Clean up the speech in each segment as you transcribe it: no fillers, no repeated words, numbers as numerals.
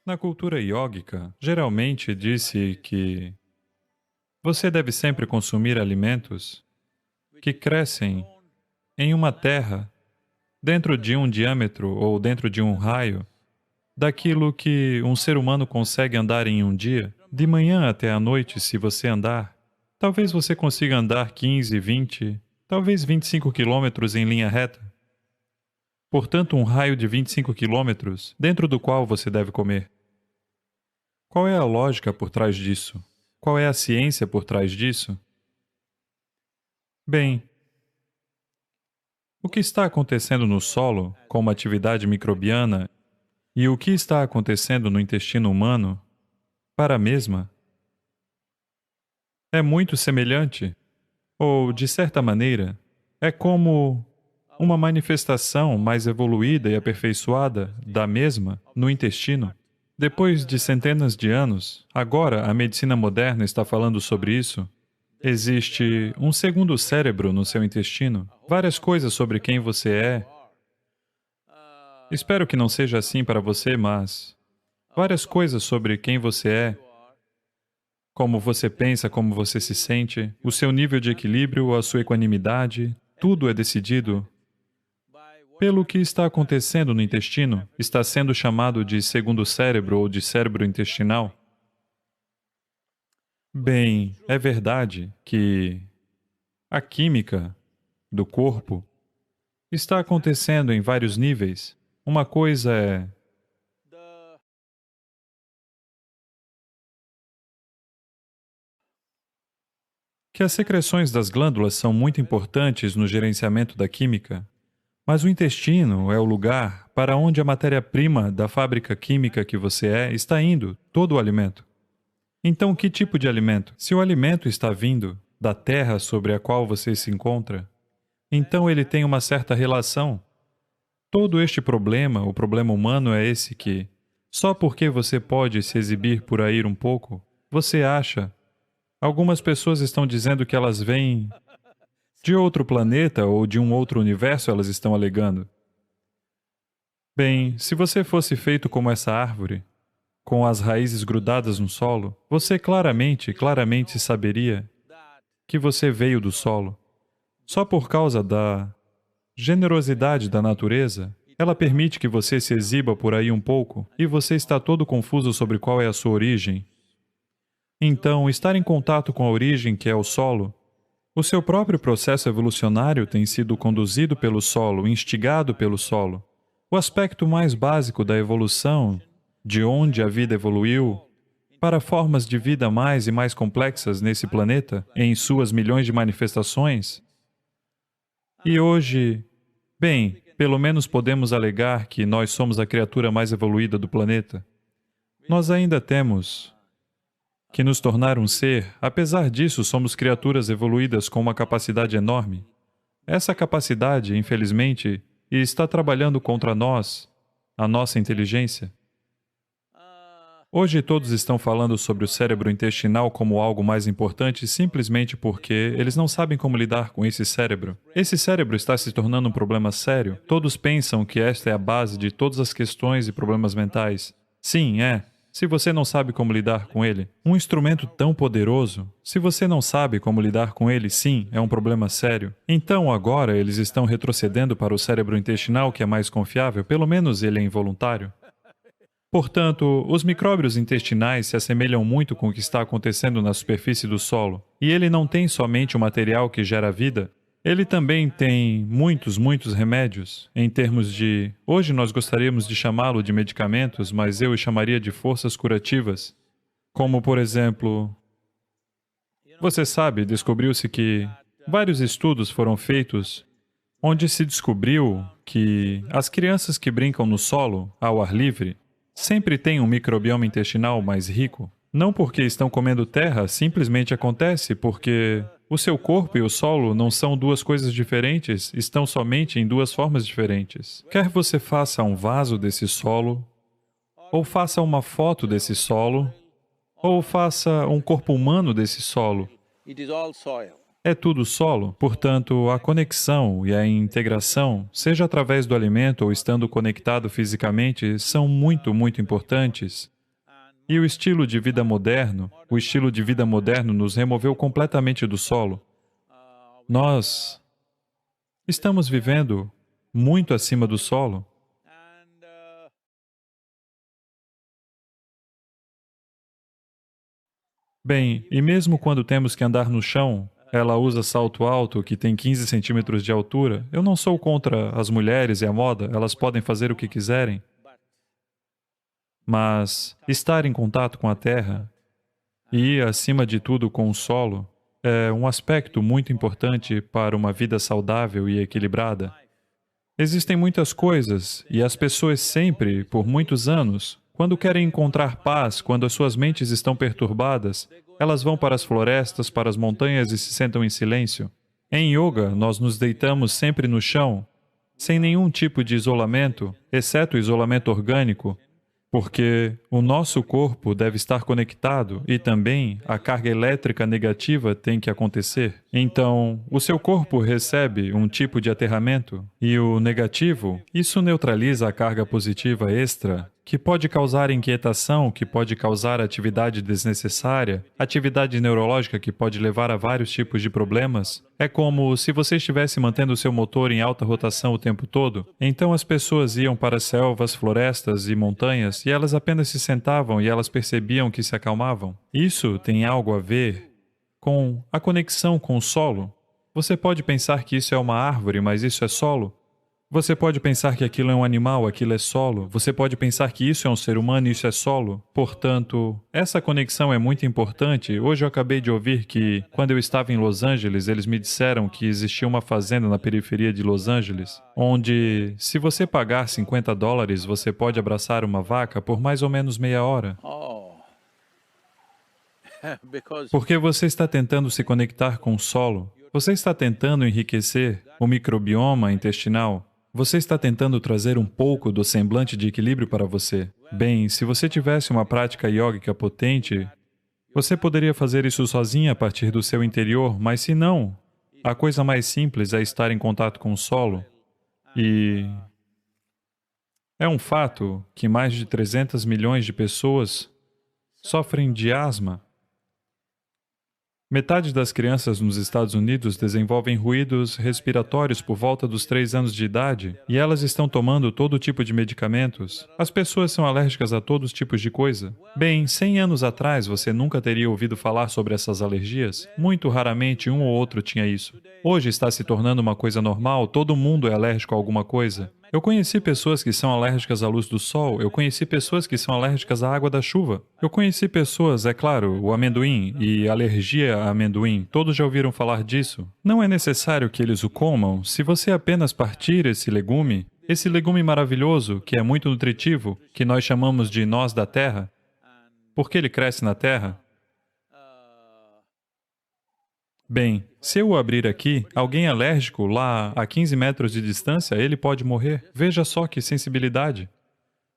Na cultura yógica, geralmente diz-se que você deve sempre consumir alimentos que crescem em uma terra dentro de um diâmetro ou dentro de um raio daquilo que um ser humano consegue andar em um dia. De manhã até à noite, se você andar, talvez você consiga andar 15, 20, talvez 25 quilômetros em linha reta. Portanto, um raio de 25 quilômetros dentro do qual você deve comer. Qual é a lógica por trás disso? Qual é a ciência por trás disso? Bem, o que está acontecendo no solo, com uma atividade microbiana, e o que está acontecendo no intestino humano, para a mesma, é muito semelhante, ou, de certa maneira, é como uma manifestação mais evoluída e aperfeiçoada da mesma no intestino. Depois de centenas de anos, agora a medicina moderna está falando sobre isso. Existe um segundo cérebro no seu intestino, várias coisas sobre quem você é. Espero que não seja assim para você, mas várias coisas sobre quem você é, como você pensa, como você se sente, o seu nível de equilíbrio, a sua equanimidade, tudo é decidido pelo que está acontecendo no intestino. Está sendo chamado de segundo cérebro ou de cérebro intestinal. Bem, é verdade que a química do corpo está acontecendo em vários níveis. Uma coisa é que as secreções das glândulas são muito importantes no gerenciamento da química, mas o intestino é o lugar para onde a matéria-prima da fábrica química que você é está indo, todo o alimento. Então, que tipo de alimento? Se o alimento está vindo da terra sobre a qual você se encontra, então ele tem uma certa relação. Todo este problema, o problema humano é esse que, só porque você pode se exibir por aí um pouco, você acha. Algumas pessoas estão dizendo que elas vêm de outro planeta ou de um outro universo, elas estão alegando. Bem, se você fosse feito como essa árvore, com as raízes grudadas no solo, você claramente saberia que você veio do solo. Só por causa da generosidade da natureza, ela permite que você se exiba por aí um pouco e você está todo confuso sobre qual é a sua origem. Então, estar em contato com a origem, que é o solo, o seu próprio processo evolucionário tem sido conduzido pelo solo, instigado pelo solo. O aspecto mais básico da evolução, de onde a vida evoluiu, para formas de vida mais e mais complexas nesse planeta, em suas milhões de manifestações. E hoje, bem, pelo menos podemos alegar que nós somos a criatura mais evoluída do planeta. Nós ainda temos que nos tornar um ser, apesar disso, somos criaturas evoluídas com uma capacidade enorme. Essa capacidade, infelizmente, está trabalhando contra nós, a nossa inteligência. Hoje todos estão falando sobre o cérebro intestinal como algo mais importante simplesmente porque eles não sabem como lidar com esse cérebro. Esse cérebro está se tornando um problema sério. Todos pensam que esta é a base de todas as questões e problemas mentais. Sim, é. Se você não sabe como lidar com ele, um instrumento tão poderoso, se você não sabe como lidar com ele, sim, é um problema sério. Então agora eles estão retrocedendo para o cérebro intestinal, que é mais confiável, pelo menos ele é involuntário. Portanto, os micróbios intestinais se assemelham muito com o que está acontecendo na superfície do solo. E ele não tem somente o material que gera vida, ele também tem muitos remédios, em termos de... Hoje nós gostaríamos de chamá-lo de medicamentos, mas eu o chamaria de forças curativas. Como, por exemplo... Você sabe, descobriu-se que vários estudos foram feitos onde se descobriu que as crianças que brincam no solo, ao ar livre, sempre têm um microbioma intestinal mais rico. Não porque estão comendo terra, simplesmente acontece porque o seu corpo e o solo não são duas coisas diferentes, estão somente em duas formas diferentes. Quer você faça um vaso desse solo, ou faça uma foto desse solo, ou faça um corpo humano desse solo. It is all soil. É tudo solo, portanto, a conexão e a integração, seja através do alimento ou estando conectado fisicamente, são muito importantes. E o estilo de vida moderno nos removeu completamente do solo. Nós estamos vivendo muito acima do solo. Bem, e mesmo quando temos que andar no chão, ela usa salto alto que tem 15 centímetros de altura. Eu não sou contra as mulheres e a moda, elas podem fazer o que quiserem. Mas estar em contato com a terra e, acima de tudo, com o solo, é um aspecto muito importante para uma vida saudável e equilibrada. Existem muitas coisas, e as pessoas sempre, por muitos anos, quando querem encontrar paz, quando as suas mentes estão perturbadas, elas vão para as florestas, para as montanhas e se sentam em silêncio. Em yoga, nós nos deitamos sempre no chão, sem nenhum tipo de isolamento, exceto o isolamento orgânico, porque o nosso corpo deve estar conectado e também a carga elétrica negativa tem que acontecer. Então, o seu corpo recebe um tipo de aterramento e o negativo, isso neutraliza a carga positiva extra, que pode causar inquietação, que pode causar atividade desnecessária, atividade neurológica que pode levar a vários tipos de problemas. É como se você estivesse mantendo o seu motor em alta rotação o tempo todo. Então as pessoas iam para selvas, florestas e montanhas e elas apenas se sentavam e elas percebiam que se acalmavam. Isso tem algo a ver com a conexão com o solo. Você pode pensar que isso é uma árvore, mas isso é solo. Você pode pensar que aquilo é um animal, aquilo é solo. Você pode pensar que isso é um ser humano e isso é solo. Portanto, essa conexão é muito importante. Hoje eu acabei de ouvir que, quando eu estava em Los Angeles, eles me disseram que existia uma fazenda na periferia de Los Angeles, onde, se você pagar $50, você pode abraçar uma vaca por mais ou menos meia hora. Porque você está tentando se conectar com o solo. Você está tentando enriquecer o microbioma intestinal. Você está tentando trazer um pouco do semblante de equilíbrio para você. Bem, se você tivesse uma prática yógica potente, você poderia fazer isso sozinha a partir do seu interior, mas se não, a coisa mais simples é estar em contato com o solo. E é um fato que mais de 300 milhões de pessoas sofrem de asma. Metade das crianças nos Estados Unidos desenvolvem ruídos respiratórios por volta dos 3 anos de idade e elas estão tomando todo tipo de medicamentos. As pessoas são alérgicas a todos os tipos de coisa. Bem, 100 anos atrás você nunca teria ouvido falar sobre essas alergias. Muito raramente um ou outro tinha isso. Hoje está se tornando uma coisa normal, todo mundo é alérgico a alguma coisa. Eu conheci pessoas que são alérgicas à luz do sol, eu conheci pessoas que são alérgicas à água da chuva. Eu conheci pessoas, é claro, o amendoim e alergia a amendoim, todos já ouviram falar disso. Não é necessário que eles o comam, se você apenas partir esse legume maravilhoso, que é muito nutritivo, que nós chamamos de noz da terra, porque ele cresce na terra. Bem, se eu o abrir aqui, alguém alérgico lá a 15 metros de distância, ele pode morrer. Veja só que sensibilidade.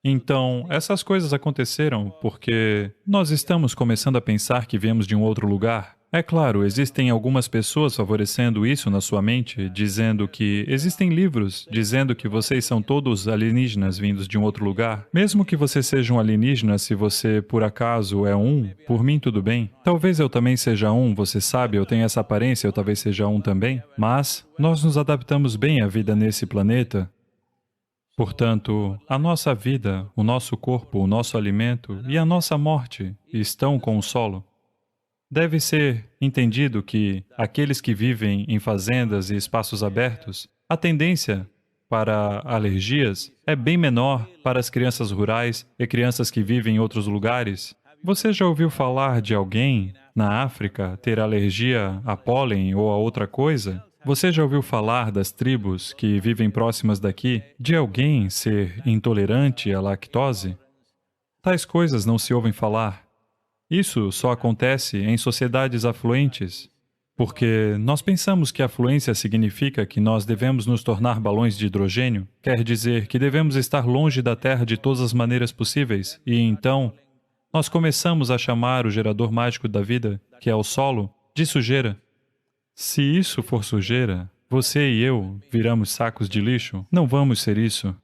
Então, essas coisas aconteceram porque nós estamos começando a pensar que viemos de um outro lugar. É claro, existem algumas pessoas favorecendo isso na sua mente, dizendo que existem livros dizendo que vocês são todos alienígenas vindos de um outro lugar. Mesmo que você seja um alienígena, se você por acaso é um, por mim tudo bem. Talvez eu também seja um, você sabe, eu tenho essa aparência, eu talvez seja um também. Mas nós nos adaptamos bem à vida nesse planeta. Portanto, a nossa vida, o nosso corpo, o nosso alimento e a nossa morte estão com o solo. Deve ser entendido que aqueles que vivem em fazendas e espaços abertos, a tendência para alergias é bem menor para as crianças rurais e crianças que vivem em outros lugares. Você já ouviu falar de alguém na África ter alergia a pólen ou a outra coisa? Você já ouviu falar das tribos que vivem próximas daqui, de alguém ser intolerante à lactose? Tais coisas não se ouvem falar. Isso só acontece em sociedades afluentes, porque nós pensamos que afluência significa que nós devemos nos tornar balões de hidrogênio, quer dizer que devemos estar longe da Terra de todas as maneiras possíveis, e então nós começamos a chamar o gerador mágico da vida, que é o solo, de sujeira. Se isso for sujeira, você e eu viramos sacos de lixo? Não vamos ser isso.